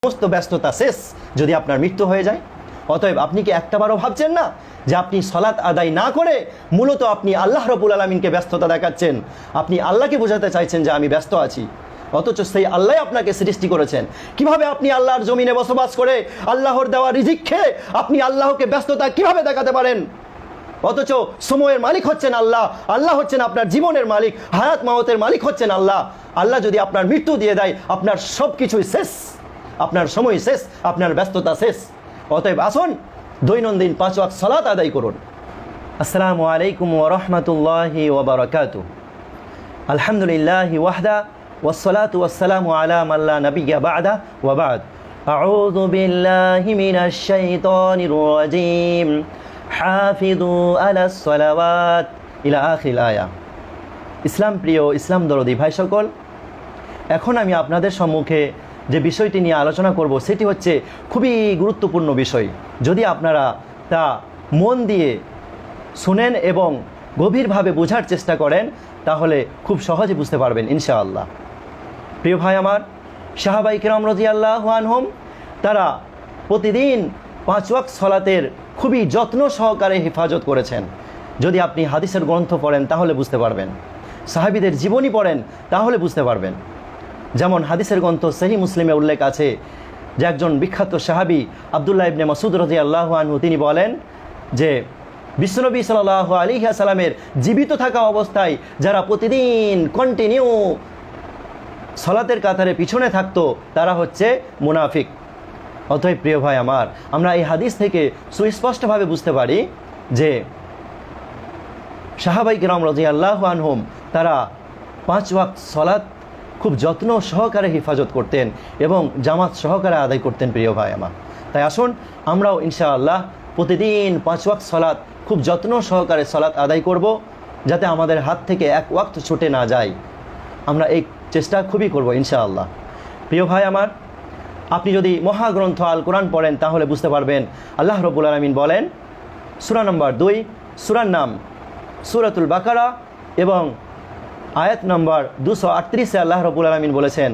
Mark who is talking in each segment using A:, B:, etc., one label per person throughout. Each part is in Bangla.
A: সমস্ত ব্যস্ততা শেষ যদি আপনার মৃত্যু হয়ে যায়। অতএব আপনি কি একটাবারও ভাবছেন না যে আপনি সালাত আদায় না করে মূলত আপনি আল্লাহ রাব্বুল আলামিনকে ব্যস্ততা দেখাচ্ছেন? আপনি আল্লাহকে বোঝাতে চাইছেন যে আমি ব্যস্ত আছি, অথচ সেই আল্লাহ আপনাকে সৃষ্টি করেছেন। কিভাবে আপনি আল্লাহর জমিনে বসবাস করে আল্লাহর দেওয়া রিজিক খেয়ে আপনি আল্লাহকে ব্যস্ততা কিভাবে দেখাতে পারেন? অথচ সময়ের মালিক হচ্ছেন আল্লাহ, আল্লাহ হচ্ছেন আপনার জীবনের মালিক, হায়াত মাওয়াতের মালিক হচ্ছেন আল্লাহ। আল্লাহ যদি আপনার মৃত্যু দিয়ে দেয়, আপনার সব কিছুই শেষ, আপনার সময় শেষ, আপনার ব্যস্ততা শেষ। অতএব আসুন দৈনন্দিন 5 ওয়াক্ত সালাত আদায় করুন। আসসালামু আলাইকুম ওয়া রাহমাতুল্লাহি ওয়া বারাকাতুহু। আলহামদুলিল্লাহি ওয়াহদা ওয়াসসালাতু ওয়াসসালামু আলা মান লা নাবিয়্যা বা'দা ওয়া বা'দ। আউযু বিল্লাহি মিনাশ শাইতানির রাজীম। হাফিযু আলাস সালাওয়াত ইলা আখিল আয়া। ইসলাম প্রিয়, ইসলাম দরদি ভাই সকল, এখন আমি আপনাদের সম্মুখে যে বিষয়টি নিয়ে আলোচনা করব সেটি হচ্ছে খুবই গুরুত্বপূর্ণ বিষয়। যদি আপনারা তা মন দিয়ে শুনেন এবং গভীরভাবে বোঝার চেষ্টা করেন তাহলে খুব সহজে বুঝতে পারবেন ইনশাআল্লাহ। প্রিয় ভাই আমার, সাহাবায়ে কিরাম রাদিয়াল্লাহু আনহুম তারা প্রতিদিন 5 ওয়াক্ত সালাতের খুবই যত্ন সহকারে হেফাজত করেছেন। যদি আপনি হাদিসের গ্রন্থ পড়েন তাহলে বুঝতে পারবেন, সাহাবীদের জীবনী পড়েন তাহলে বুঝতে পারবেন। যেমন হাদিসের গ্রন্থ সহিহ মুসলিমে উল্লেখ আছে যে একজন বিখ্যাত সাহাবী আব্দুল্লাহ ইবনে মাসউদ রাদিয়াল্লাহু আনহু তিনি বলেন যে বিশ্বনবী সাল্লাল্লাহু আলাইহি ওয়াসাল্লামের জীবিত থাকা অবস্থায় যারা প্রতিদিন কন্টিনিউ সালাতের কাতারে পিছনে থাকতো তারা হচ্ছে মুনাফিক। অতএব প্রিয় ভাই আমার, আমরা এই হাদিস থেকে সুস্পষ্টভাবে বুঝতে পারি যে সাহাবায়ে কিরাম রাদিয়াল্লাহু আনহুম তারা 5 ওয়াক্ত সালাত খুব যত্ন সহকারে হেফাজত করতেন এবং জামাত সহকারে আদায় করতেন। প্রিয় ভাই আমার, তাই আসুন আমরাও ইনশাআল্লাহ প্রতিদিন 5 ওয়াক্ত সালাত খুব যত্ন সহকারে সালাত আদায় করব, যাতে আমাদের হাত থেকে 1 ওয়াক্ত ছুটে না যায়। আমরা এই চেষ্টা খুবই করব ইনশাআল্লাহ। প্রিয় ভাই আমার, আপনি যদি মহাগ্রন্থ আল কোরআন পড়েন তাহলে বুঝতে পারবেন আল্লাহ রাব্বুল আলামিন বলেন সূরা নম্বর 2, সূরার নাম সূরাতুল বাকারা এবং আয়াত নম্বর 238-এ আল্লাহ রাব্বুল আলামিন বলেছেন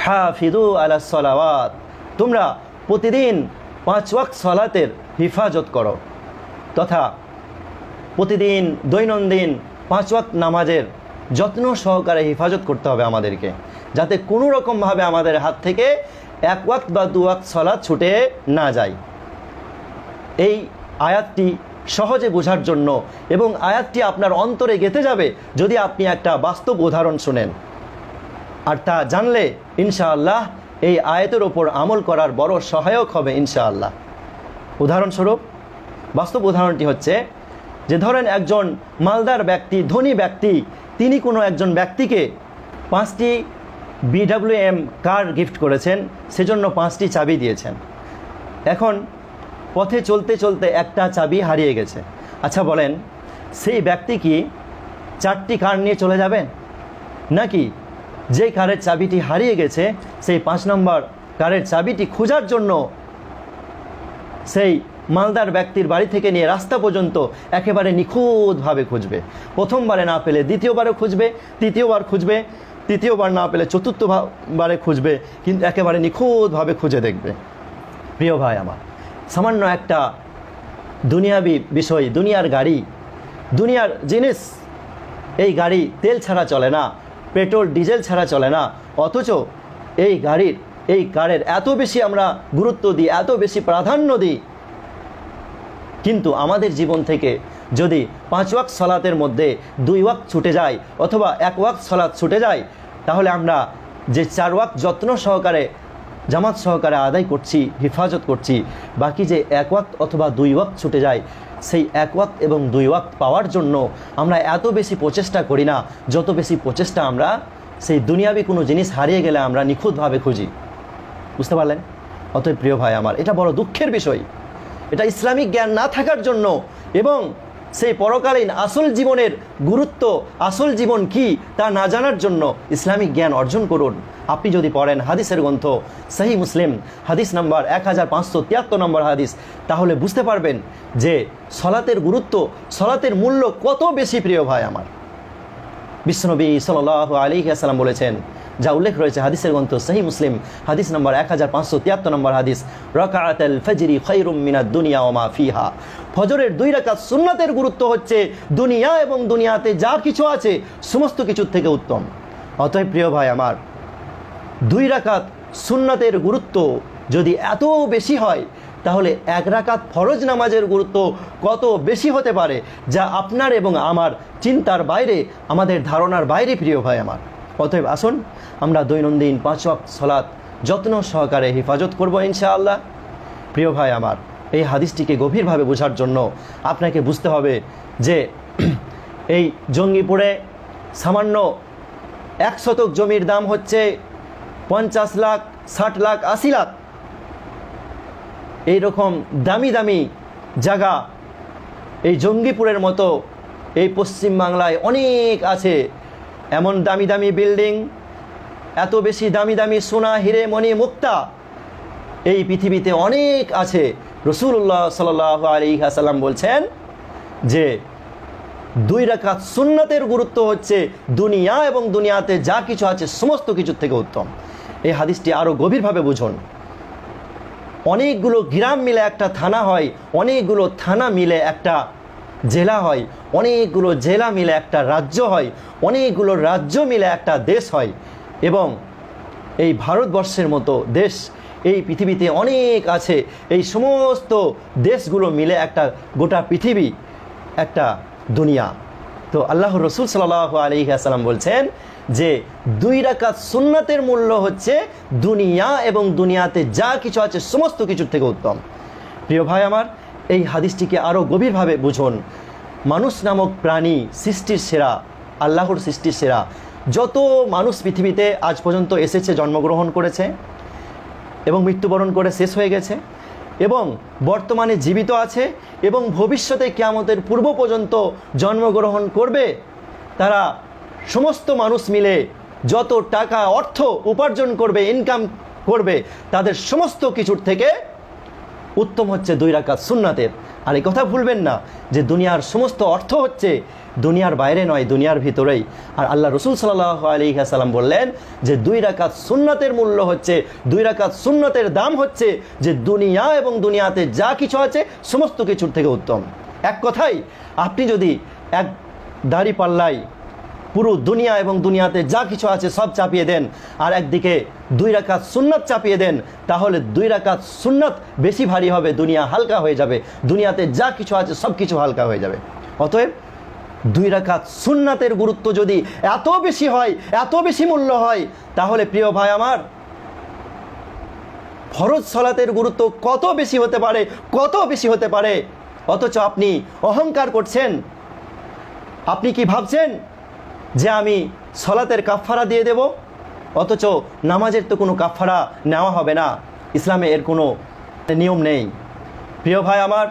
A: হাফিযু আলাস সালাওয়াত, তোমরা প্রতিদিন 5 ওয়াক্ত সালাতের হেফাজত করো, তথা প্রতিদিন দৈনন্দিন 5 ওয়াক্ত নামাজের যত্ন সহকারে হেফাজত করতে হবে আমাদেরকে, যাতে কোনো রকমভাবে আমাদের হাত থেকে 1 ওয়াক্ত বা 2 ওয়াক্ত সালাত ছুটে না যায়। এই আয়াতটি সহজে বোঝার জন্য এবং আয়াতটি আপনার অন্তরে গেঁথে যাবে যদি আপনি একটা বাস্তব উদাহরণ শুনেন, আর তা জানলে ইনশাআল্লাহ এই আয়াতের ওপর আমল করার বড় সহায়ক হবে ইনশাআল্লাহ। উদাহরণস্বরূপ বাস্তব উদাহরণটি হচ্ছে যে ধরেন একজন মালদার ব্যক্তি, ধনী ব্যক্তি, তিনি কোনো একজন ব্যক্তিকে 5টি BWM কার গিফট করেছেন, সেজন্য 5টি চাবি দিয়েছেন। এখন পথে চলতে চলতে একটা চাবি হারিয়ে গেছে। আচ্ছা বলেন, সেই ব্যক্তি কি 4টি কার নিয়ে চলে যাবেন, নাকি যে কারের চাবিটি হারিয়ে গেছে সেই 5 নম্বর কারের চাবিটি খোঁজার জন্য সেই মালদার ব্যক্তির বাড়ি থেকে নিয়ে রাস্তা পর্যন্ত একেবারে নিখুঁতভাবে খুঁজবে? প্রথমবারে না পেলে দ্বিতীয়বারে খুঁজবে, তৃতীয়বার খুঁজবে, তৃতীয়বার না পেলে চতুর্থবারে খুঁজবে, কিন্তু একেবারে নিখুঁতভাবে খুঁজে দেখবে। প্রিয় ভাই আমার, সামান্য একটা দুনিয়াবি বিষয়, দুনিয়ার গাড়ি, দুনিয়ার জিনিস, এই গাড়ি তেল ছাড়া চলে না, পেট্রোল ডিজেল ছাড়া চলে না, অথচ এই কারের এত বেশি আমরা গুরুত্ব দিই, এত বেশি প্রাধান্য দিই। কিন্তু আমাদের জীবন থেকে যদি 5 ওয়াক্ত সালাতের মধ্যে 2 ওয়াক্ত ছুটে যায় অথবা 1 ওয়াক্ত সালাত ছুটে যায়, তাহলে আমরা যে 4 ওয়াক্ত যত্ন সহকারে জামাত সহকারে আদায় করছি, হেফাজত করছি, বাকি যে 1 ওয়াক্ত অথবা 2 ওয়াক্ত ছুটে যায়, সেই 1 ওয়াক্ত এবং 2 ওয়াক্ত পাওয়ার জন্য আমরা এত বেশি প্রচেষ্টা করি না, যত বেশি প্রচেষ্টা আমরা সেই দুনিয়াবি কোনো জিনিস হারিয়ে গেলে আমরা নিখুঁতভাবে খুঁজি। বুঝতে পারলেন? অতএব প্রিয় ভাই আমার, এটা বড় দুঃখের বিষয়। এটা ইসলামিক জ্ঞান না থাকার জন্য এবং সেই পরকালীন আসল জীবনের গুরুত্ব, আসল জীবন কি তা না জানার জন্য ইসলামিক জ্ঞান অর্জন করুন। আপনি যদি পড়েন হাদিসের গ্রন্থ সহিহ মুসলিম হাদিস নাম্বার 1573 নম্বর হাদিস, তাহলে বুঝতে পারবেন যে সলাতের গুরুত্ব, সলাতের মূল্য কত বেশি। প্রিয় ভাই আমার, বিশ্বনবী সাল্লাল্লাহু আলাইহি ওয়াসাল্লাম বলেছেন যা উল্লেখ রয়েছে হাদিসের গ্রন্থ সহিহ মুসলিম হাদিস নম্বর 1573 নম্বর হাদিস, রাকাআতুল ফজরি খায়রুম মিনাদ দুনিয়া ওয়া মা ফিহা। ফজরের 2 রাকাত সুন্নাতের গুরুত্ব হচ্ছে দুনিয়া এবং দুনিয়াতে যা কিছু আছে সমস্ত কিছুর থেকে উত্তম। অতএব প্রিয় ভাই আমার, 2 রাকাত সুন্নাতের গুরুত্ব যদি এত বেশি হয়, তাহলে 1 রাকাত ফরজ নামাজের গুরুত্ব কত বেশি হতে পারে, যা আপনার এবং আমার চিন্তার বাইরে, আমাদের ধারণার বাইরে প্রিয় ভাই আমার। অতএব আসুন আমরা দৈনন্দিন 5 ওয়াক্ত সালাত যত্ন সহকারে হেফাজত করব ইনশাআল্লাহ। প্রিয় ভাই আমার, এই হাদিসটিকে গভীরভাবে বোঝার জন্য আপনাকে বুঝতে হবে যে এই জঙ্গিপুরে সামান্য 1 শতক জমির দাম হচ্ছে 50 লাখ, 60 লাখ, 80 লাখ। এইরকম দামি দামি জায়গা এই জঙ্গিপুরের মতো এই পশ্চিমবাংলায় অনেক আছে। এমন দামি দামি বিল্ডিং, এত বেশি দামি দামি সোনা, হিরে, মণি, মুক্তা এই পৃথিবীতে অনেক আছে। রাসূলুল্লাহ সাল্লাল্লাহু আলাইহি ওয়াসাল্লাম বলছেন যে 2 রাকাত সুন্নাতের গুরুত্ব হচ্ছে দুনিয়া এবং দুনিয়াতে যা কিছু আছে সমস্ত কিছুর থেকে উত্তম। এই হাদিসটি আরও গভীরভাবে বুঝুন। অনেকগুলো গ্রাম মিলে একটা থানা হয়, অনেকগুলো থানা মিলে একটা জেলা হয়, অনেকগুলো জেলা মিলে একটা রাজ্য হয়, অনেকগুলো রাজ্য মিলে একটা দেশ হয়। এবং এই ভারতবর্ষের মতো দেশ এই পৃথিবীতে অনেক আছে। এই সমস্ত দেশগুলো মিলে একটা গোটা পৃথিবী, একটা দুনিয়া। তো আল্লাহর রাসূল সাল্লাল্লাহু আলাইহি ওয়াসাল্লাম বলছেন যে 2 রাকাত সুন্নাতের মূল্য হচ্ছে দুনিয়া এবং দুনিয়াতে যা কিছু আছে সমস্ত কিছুর থেকে উত্তম। প্রিয় ভাই আমার, এই হাদিসটিকে আরও গভীরভাবে বুঝুন। মানুষ নামক প্রাণী সৃষ্টির সেরা, আল্লাহর সৃষ্টির সেরা। যত মানুষ পৃথিবীতে আজ পর্যন্ত এসেছে, জন্মগ্রহণ করেছে এবং মৃত্যুবরণ করে শেষ হয়ে গেছে এবং বর্তমানে জীবিত আছে এবং ভবিষ্যতে কিয়ামতের পূর্ব পর্যন্ত জন্মগ্রহণ করবে, তারা সমস্ত মানুষ মিলে যত টাকা অর্থ উপার্জন করবে, ইনকাম করবে, তাদের সমস্ত কিছুর থেকে উত্তম হচ্ছে 2 রাকাত সুন্নাতের। আর এই কথা ভুলবেন না যে দুনিয়ার সমস্ত অর্থ হচ্ছে দুনিয়ার বাইরে নয়, দুনিয়ার ভিতরেই। আর আল্লাহ রাসূল সাল্লাল্লাহু আলাইহি ওয়াসাল্লাম বললেন যে 2 রাকাত সুন্নাতের মূল্য হচ্ছে, 2 রাকাত সুন্নাতের দাম হচ্ছে যে দুনিয়া এবং দুনিয়াতে যা কিছু আছে সমস্ত কিছুর থেকে উত্তম। এক কথাই, আপনি যদি এক দাড়ি পাল্লাই পুরো দুনিয়া এবং দুনিয়াতে যা কিছু আছে সব চাপিয়ে দেন, আর একদিকে 2 রাকাত সুন্নাত চাপিয়ে দেন, তাহলে 2 রাকাত সুন্নাত বেশি ভারী হবে, দুনিয়া হালকা হয়ে যাবে, দুনিয়াতে যা কিছু আছে সব কিছু হালকা হয়ে যাবে। অতএব 2 রাকাত সুন্নাতের গুরুত্ব যদি এত বেশি হয়, এত বেশি মূল্য হয়, তাহলে প্রিয় ভাই আমার, ফরজ সালাতের গুরুত্ব কত বেশি হতে পারে, কত বেশি হতে পারে। অথচ আপনি অহংকার করছেন। আপনি কি ভাবছেন যে আমি সালাতের কাফারা দিয়ে দেব, অথচ নামাজের তো কোনো কাফারা নেওয়া হবে না। ইসলামে এর কোনো নিয়ম নেই। প্রিয় ভাই আমার,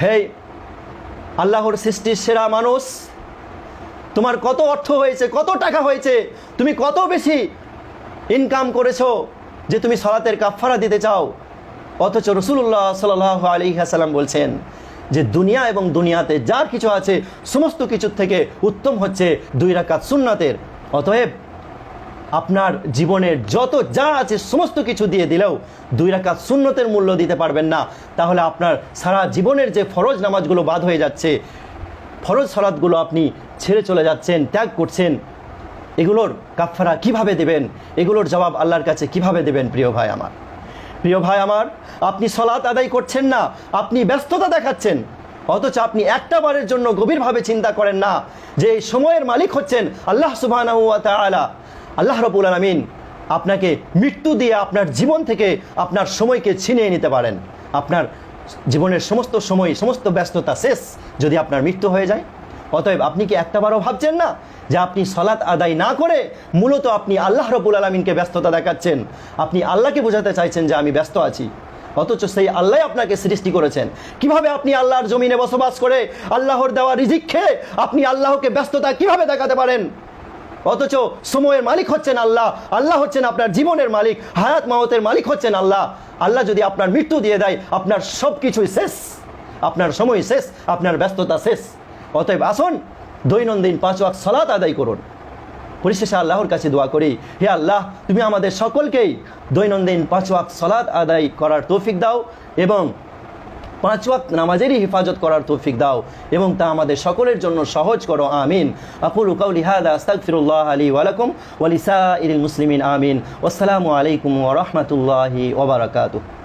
A: হে আল্লাহর সৃষ্টির সেরা মানুষ, তোমার কত অর্থ হয়েছে, কত টাকা হয়েছে, তুমি কত বেশি ইনকাম করেছো যে তুমি সালাতের কাফারা দিতে চাও। অথচ রাসূলুল্লাহ সাল্লাল্লাহু আলাইহি ওয়াসাল্লাম বলছেন যে দুনিয়া এবং দুনিয়াতে যা কিছু আছে সমস্ত কিছুর থেকে উত্তম হচ্ছে 2 রাকাত সুন্নাতের। অতএব আপনার জীবনের যত যা আছে সমস্ত কিছু দিয়ে দিলেও 2 রাকাত সুন্নতের মূল্য দিতে পারবেন না, তাহলে আপনার সারা জীবনের যে ফরজ নামাজগুলো বাদ হয়ে যাচ্ছে, ফরজ সালাতগুলো আপনি ছেড়ে চলে যাচ্ছেন, ত্যাগ করছেন, এগুলোর কাফারা কিভাবে দেবেন, এগুলোর জবাব আল্লাহর কাছে কিভাবে দেবেন? প্রিয় ভাই আমার, প্রিয় ভাই আমার, আপনি সালাত আদায় করছেন না, আপনি ব্যস্ততা দেখাচ্ছেন, অথচ আপনি একটা বারের জন্য গভীরভাবে চিন্তা করেন না যে এই সময়ের মালিক হচ্ছেন আল্লাহ সুবহানাহু ওয়া তাআলা। আল্লাহ রাব্বুল আলামিন আপনাকে মৃত্যু দিয়ে আপনার জীবন থেকে আপনার সময়কে ছিনিয়ে নিতে পারেন। আপনার জীবনের সমস্ত সময়, সমস্ত ব্যস্ততা শেষ যদি আপনার মৃত্যু হয়ে যায়। অতএব আপনি কি একটাবারও ভাবছেন না যে আপনি সালাত আদায় না করে মূলত আপনি আল্লাহ রাব্বুল আলামিনকে ব্যস্ততা দেখাচ্ছেন, আপনি আল্লাহকে বোঝাতে চাইছেন যে আমি ব্যস্ত আছি, অথচ সেই আল্লাহ আপনাকে সৃষ্টি করেছেন। কিভাবে আপনি আল্লাহর জমিনে বসবাস করে আল্লাহর দেওয়া রিজিক খেয়ে আপনি আল্লাহকে ব্যস্ততা কিভাবে দেখাতে পারেন? অথচ সময়ের মালিক হচ্ছেন আল্লাহ, আল্লাহ হচ্ছেন আপনার জীবনের মালিক, হায়াত মাওতের মালিক হচ্ছেন আল্লাহ। আল্লাহ যদি আপনার মৃত্যু দিয়ে দেয়, আপনার সব কিছুই শেষ, আপনার সময় শেষ, আপনার ব্যস্ততা শেষ। অতএব আসুন দৈনন্দিন 5 ওয়াক্ত সালাত আদায় করুন। পরিশেষে আল্লাহর কাছে দোয়া করি, হে আল্লাহ, তুমি আমাদের সকলকেই দৈনন্দিন 5 ওয়াক্ত সালাত আদায় করার তৌফিক দাও এবং 5 ওয়াক্ত নামাজেরই হেফাজত করার তৌফিক দাও এবং তা আমাদের সকলের জন্য সহজ করো, আমিন। আকুলু কাউলি হাযা আস্তাগফিরুল্লাহ লি ওয়া লাকুম ওয়া লিসাইরিল মুসলিমিন, আমিন। ওয়াসসালামু আলাইকুম ওয়া রাহমাতুল্লাহি ওয়া বারাকাতুহু।